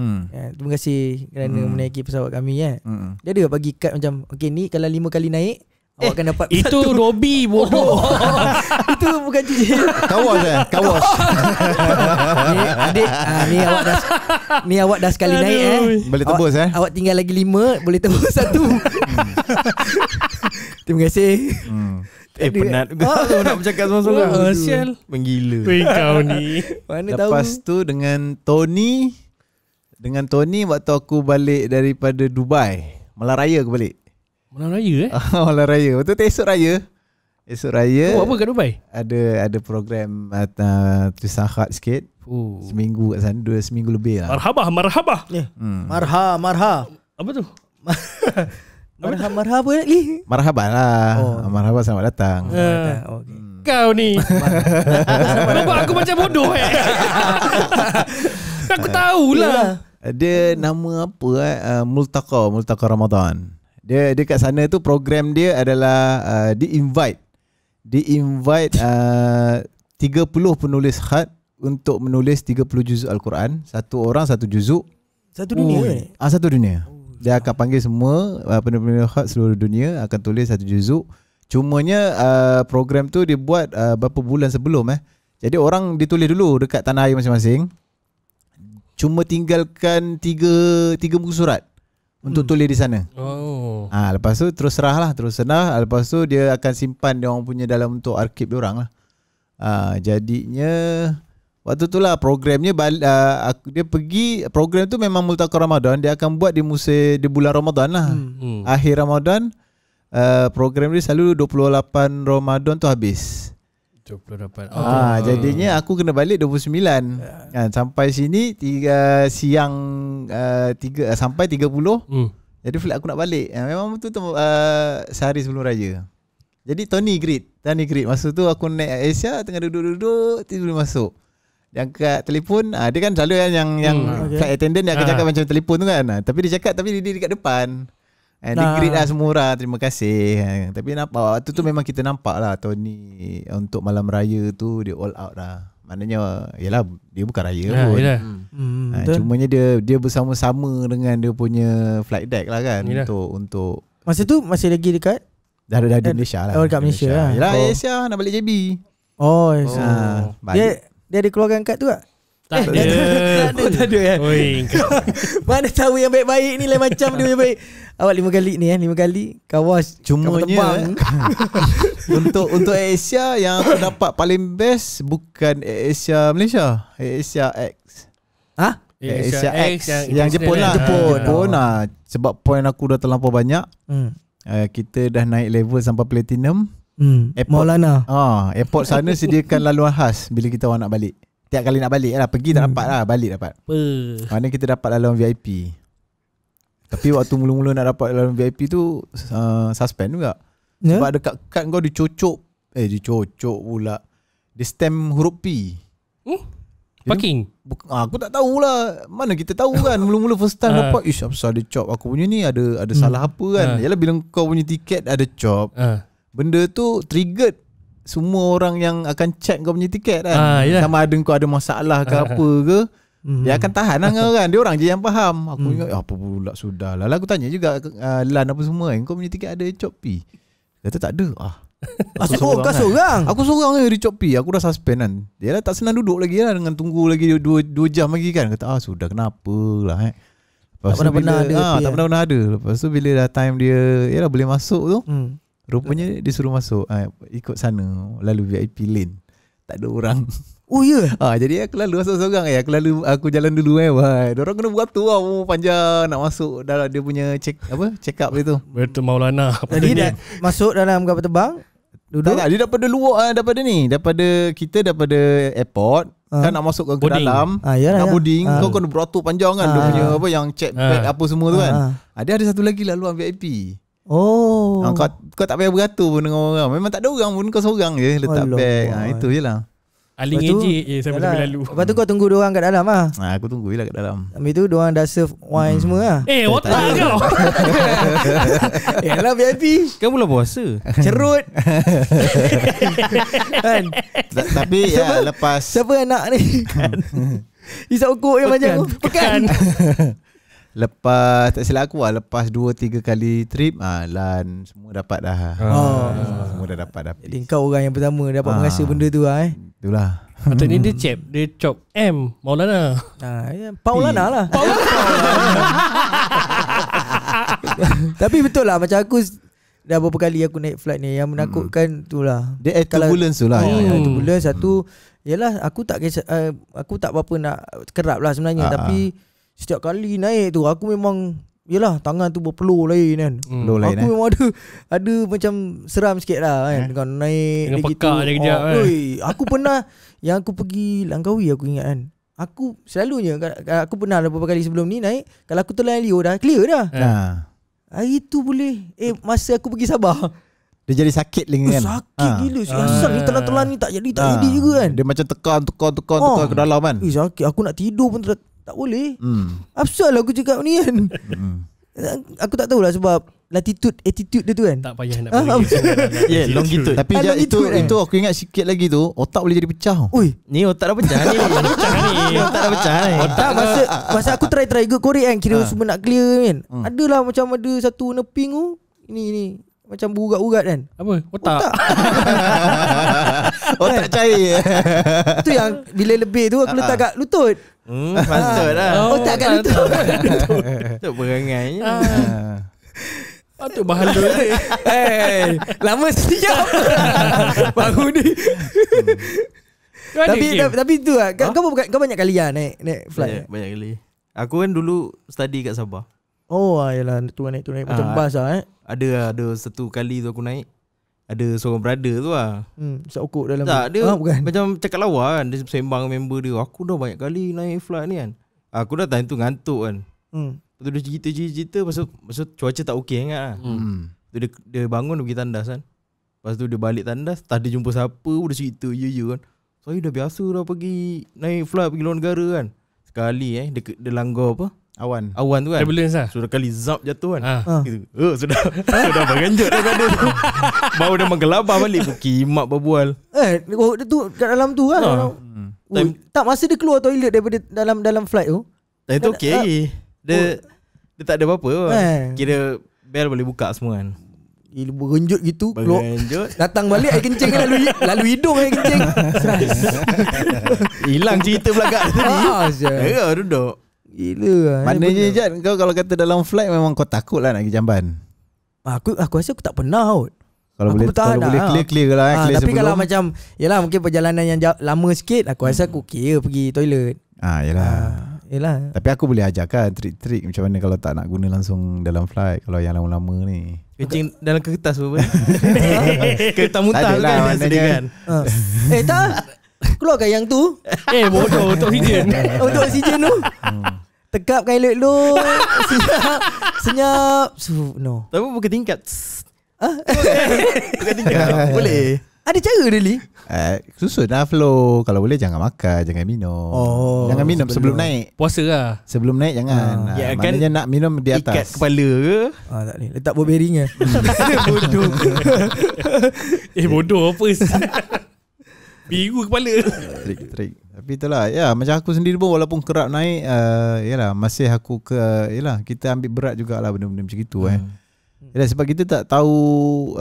S2: Terima kasih kerana menaiki pesawat kami kan. Dia ada bagi kad macam, okay ni kalau 5 kali naik awak akan dapat
S5: itu Robi bodoh.
S2: Itu bukan cincin.
S4: Kawas.
S2: Ni awak dah sekali naik
S4: Boleh tebus
S2: awak tinggal lagi 5, boleh tebus 1. Terima kasih.
S3: Penat juga nak bercakap sama-sama.
S5: Sial.
S3: Menggila.
S5: Kau ni.
S2: Mana
S4: Lepas tu dengan Tony waktu aku balik daripada Dubai, Malam Raya aku balik.
S5: Malam Raya
S4: Malam Raya. Betul tak esok raya.
S5: Apa kat Dubai?
S4: Ada program tersahat sikit. Seminggu kat sana, 2 seminggu lebih lah.
S5: Marhabah.
S2: Marha.
S5: Apa tu?
S2: Marha apa lagi?
S4: Marhaban lah. Marhaban, selamat datang.
S2: Okay.
S5: Kau ni. Nampak aku macam bodoh Aku tahulah.
S4: Dia nama apa Multaqa Ramadan. Dia kat sana tu program dia adalah di-invite 30 penulis khat untuk menulis 30 juzuk Al-Quran. Satu orang satu juzuk.
S2: Satu dunia
S4: Satu dunia. Dia akan panggil semua penulis khat seluruh dunia akan tulis satu juzuk. Cumanya program tu dia buat berapa bulan sebelum Jadi orang ditulis dulu dekat tanah air masing-masing. Cuma tinggalkan 3 muka surat untuk tulis di sana. Lepas tu terus serah. Lepas tu dia akan simpan dia orang punya dalam untuk arkib dia orang lah. Jadinya waktu tu lah programnya dia pergi, program tu memang Multaqa Ramadan. Dia akan buat di bulan Ramadan lah. Akhir Ramadan. Program dia selalu 28 Ramadan tu habis.
S5: 28.
S4: Jadinya aku kena balik 29. Sampai sini siang sampai 30. Jadi flight aku nak balik. Memang betul tu sehari sebelum raya. Jadi Tony greet. Masa tu aku naik Asia, tengah duduk tiba-tiba masuk. Dia angkat telefon. Dia kan selalu yang flight attendant dia akan cakap macam telefon tu kan. Tapi dia cakap dia dekat depan. Dia greet lah semua orang, terima kasih. Tapi nampak waktu tu memang kita nampak lah Tony untuk malam raya tu dia all out lah. Maknanya yalah dia bukan raya pun. Cumanya dia bersama-sama dengan dia punya flight deck lah kan. Untuk
S2: masa tu masih lagi dekat
S4: dah di Malaysia lah.
S2: Dekat Malaysia lah.
S4: Yalah Asia nak balik JB.
S2: Dia ada keluarkan kad tu tak?
S5: Tak ada.
S2: Oh, tak ada kan?
S5: Oi,
S2: Mana tahu yang baik-baik ni lain macam dia yang baik. Awak 5 kali ni 5 kali kawas.
S4: Cumanya untuk Asia yang aku dapat paling best bukan Asia Malaysia, Asia X.
S2: Ha?
S4: Asia X yang
S5: international
S4: Jepun lah. Jepun lah. Sebab point aku dah terlampau banyak. Kita dah naik level sampai platinum. Airport.
S2: Maulana.
S4: Airport sana sediakan laluan khas bila kita orang nak balik. Tiap kali nak balik lah, pergi tak dapat lah, balik dapat. Mana kita dapat laluan VIP. Tapi waktu mula-mula nak dapat laluan VIP tu suspend juga. Sebab dekat kad kau dicocok. Dicocok pula. Dia stamp huruf P.
S5: Parking.
S4: Aku tak tahulah. Mana kita tahu kan. Mula-mula first time dapat. Ish, apa ada chop. Aku punya ni ada salah apa kan. Yalah bila kau punya tiket ada chop. Benda tu triggered semua orang yang akan check kau punya tiket kan. Sama ada kau ada masalah ke apa ke. Dia akan tahan lah kan. Dia orang je yang faham. Aku ingat apa pula sudah lah. Aku tanya juga Lan apa semua kan. Kau punya tiket ada chop P? Kata tak ada. Kau seorang? Aku seorang je di chop P. Aku dah suspend kan. Dia lah tak senang duduk lagi lah. Dengan tunggu lagi 2 jam lagi kan. Kata sudah kenapa lah
S2: Tak pernah-pernah ada.
S4: Tak pernah ada. Lepas tu bila dah time dia yalah boleh masuk tu. Rupanya dia suruh masuk ikut sana lalu VIP lane. Tak ada orang.
S2: Oh ya.
S4: Jadi aku lalu masuk seorang. Aku jalan dulu Diorang kena beratur lah panjang nak masuk dalam dia punya check up dia tu.
S5: Betul Maulana.
S2: Jadi dah masuk dalam kapal terbang. Duduk.
S4: Tak, dia daripada luar daripada airport kan nak masuk ke dalam. Nak boarding kau kena beratur panjang kan. Dia punya apa yang check bag apa semua tu kan. Dia ada satu lagi laluan VIP. Kau tak payah beratur pun dengan orang. Memang tak ada orang pun. Kau seorang je letak bag. Itu je lah.
S5: Aling ejek je sampai lalu.
S2: Lepas tu kau tunggu diorang kat dalam lah.
S4: Aku tunggu je lah kat dalam.
S2: Habis tu diorang dah serve wine semua lah.
S5: Otak kau.
S2: Yalah VIP.
S3: Kan bulan puasa.
S2: Cerut. Kan.
S4: Tapi lepas
S2: siapa anak ni? Isap ukuk yang macam tu. Pekan.
S4: Lepas tak silap aku lepas 2-3 kali trip Lan semua dapat dah. Semua dah dapat dah.
S2: Jadi kau orang yang pertama dapat merasa benda tu lah
S4: Itulah.
S5: Patutnya dia chop M Maulana.
S2: Paulana lah. Tapi betul lah macam aku dah berapa kali aku naik flight ni yang menakutkan tu lah.
S4: Dia turbulence tu lah.
S2: Turbulence satu. Yalah aku tak berapa nak kerap lah sebenarnya. Tapi setiap kali naik tu aku memang yalah tangan tu berpeluh lain kan. Aku memang ada macam seram sikit lah kan. Dengan naik
S5: dengan pekak dia kejap kan.
S2: Aku pernah yang aku pergi Langkawi aku ingat kan. Aku selalunya aku pernah beberapa kali sebelum ni naik kalau aku telan Leo dah clear dah. Hari tu boleh masa aku pergi Sabah
S4: dia jadi sakit lagi kan.
S2: Sakit gila. Asal ni telan-telan ni tak jadi juga kan.
S4: Dia macam tekan ke dalam kan.
S2: Sakit aku nak tidur pun tak boleh. Apasal aku cakap ni kan. Aku tak tahulah sebab attitude dia tu kan.
S5: Tak payah nak pergi.
S3: Longitude.
S4: Tapi itu aku ingat sikit lagi tu otak boleh jadi pecah.
S3: Ni otak dah pecah ni. Otak dah pecah ni.
S2: Tak masa aku try ke korek kan. Kira semua nak clear kan. Adalah macam ada satu neping tu. Ini macam berurat-urat kan.
S5: Apa? Otak.
S4: Otak cair.
S2: Tu yang bila lebih tu aku letak kat lutut.
S3: Patut lah.
S2: Otak kat lutut.
S3: Itu perangai.
S5: Patut bahalul dia.
S2: Lama siap. Baru ni. Tapi tu lah. Kau banyak kali lah naik flight.
S3: Banyak kali. Aku kan dulu study kat Sabah.
S2: Yalah naik macam bas lah
S3: Ada satu kali tu aku naik. Ada seorang brother tu lah.
S2: Seukuk dalam.
S3: Tak, dia
S2: bukan.
S3: macam cakap lawa kan. Dia sembang member dia. Aku dah banyak kali naik flight ni kan. Aku dah time tu ngantuk kan. Lepas tu dia cerita. Lepas tu cuaca tak okey ingat lah. Dia bangun dia pergi tandas kan. Lepas tu dia balik tandas. Tak ada jumpa siapa. Dia cerita ya kan. Saya dah biasa dah pergi naik flight pergi luar negara kan. Sekali dia langgar apa? Awan tu kan.
S5: Turbulence lah.
S3: Sudah kali zap jatuh kan. Gitu. Sudah berenjut daripada tu. Baru dia menggelabah balik. Kimak berbual.
S2: Dia tu kat dalam tu lah. Tak masa dia keluar toilet daripada dalam flight tu.
S3: Time tu okey. Dia tak ada apa-apa. Kira bel boleh buka semua kan.
S2: Berenjut gitu.
S3: Berenjut.
S2: Datang balik air kencing kan lalu hidung air kencing.
S3: Hilang cerita belakang tadi.
S2: Ya,
S3: duduk.
S2: gila lah.
S4: Maknanya Jad, kau kalau kata dalam flight memang kau takut lah nak pergi Jamban.
S2: Aku rasa aku tak pernah kot.
S4: Kalau
S2: Aku
S4: boleh
S2: bertahan
S4: kalau boleh
S2: lah.
S4: clear lah clear
S2: Tapi
S4: sebelum.
S2: kalau macam yalah mungkin perjalanan yang lama sikit, aku rasa aku kira pergi toilet.
S4: Yalah.
S2: Yalah.
S4: Tapi aku boleh ajarkan trik-trik macam mana kalau tak nak guna langsung dalam flight, kalau yang lama-lama ni.
S3: Kencing dalam kertas apa? Kertas muntah
S4: Tak adalah,
S3: kan dia
S4: maknanya-
S3: sediakan.
S2: Tak. Keluarkan yang tu.
S5: Bodoh untuk oksigen.
S2: Untuk oksigen tu. Tekapkan elok-elok. Senyap. No.
S3: Tapi bukan tingkat. Bukan tingkat. Boleh.
S2: Ada cara dia Li?
S4: Susun lah flow. Kalau boleh jangan makan, jangan minum. Jangan minum sebelum naik.
S5: Puasa lah.
S4: Sebelum naik jangan.
S3: Ya, kan
S4: Maknanya nak minum di
S3: Ikat
S4: atas.
S3: kepala ke?
S2: Tak boleh. Letak ball bearing ke?
S3: Bodoh.
S5: Bodoh apa. Biru kepala.
S4: Trik. Tapi itulah. Ya, macam aku sendiri pun walaupun kerap naik, yalah masih aku yalah kita ambil berat jugalah benda-benda macam itu Yalah, sebab kita tak tahu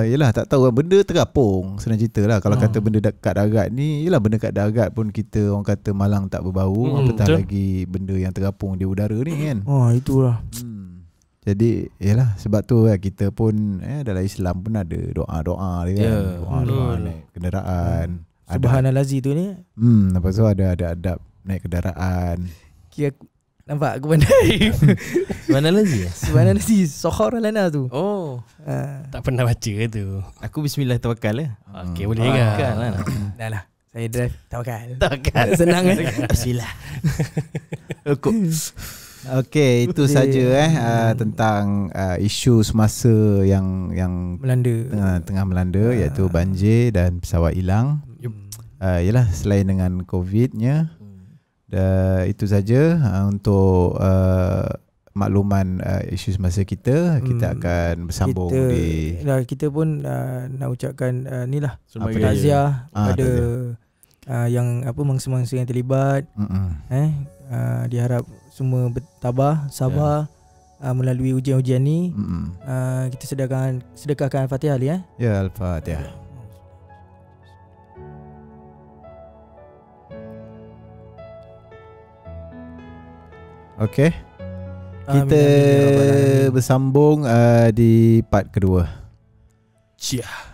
S4: yelah tak tahu benda terapung. Senang cerita lah. Kalau kata benda dekat darat ni, yelah benda kat darat pun kita orang kata malang tak berbau, apatah
S5: betul.
S4: lagi benda yang terapung di udara ni kan.
S2: Itulah.
S4: Jadi yelah sebab tu kita pun dalam Islam pun ada doa-doa dia kan. Doa-doa naik kenderaan.
S2: Subhanallazi tu ni.
S4: Lepas tu ada adab naik kenderaan.
S2: Kira aku nampak aku pandai.
S3: Mana lagi?
S2: Subhanallazi sohor lana tu.
S3: Oh,
S5: Tak pernah baca tu.
S3: aku bismillah tawakal lah.
S5: Okay, boleh kan?
S2: Dah lah. Saya drive tawakal.
S3: Tawakal.
S2: Senang kan?
S3: Bismillah.
S4: Okey, itu saja tentang isu semasa yang
S2: Melanda.
S4: tengah melanda iaitu banjir dan pesawat hilang. Yalah selain dengan COVID-nya. Itu saja untuk makluman isu semasa kita. Kita akan bersambung
S2: kita pun nak ucapkan ni lah
S3: Sebagai
S2: takziah kepada
S4: takziah.
S2: yang mangsa-mangsa yang terlibat. Diharap semua bertabah, sabar melalui ujian-ujian ni. Kita sedekahkan Al-Fatihah Ali
S4: Ya, Al-Fatihah. Okey. Kita bersambung di part kedua.
S5: Cia.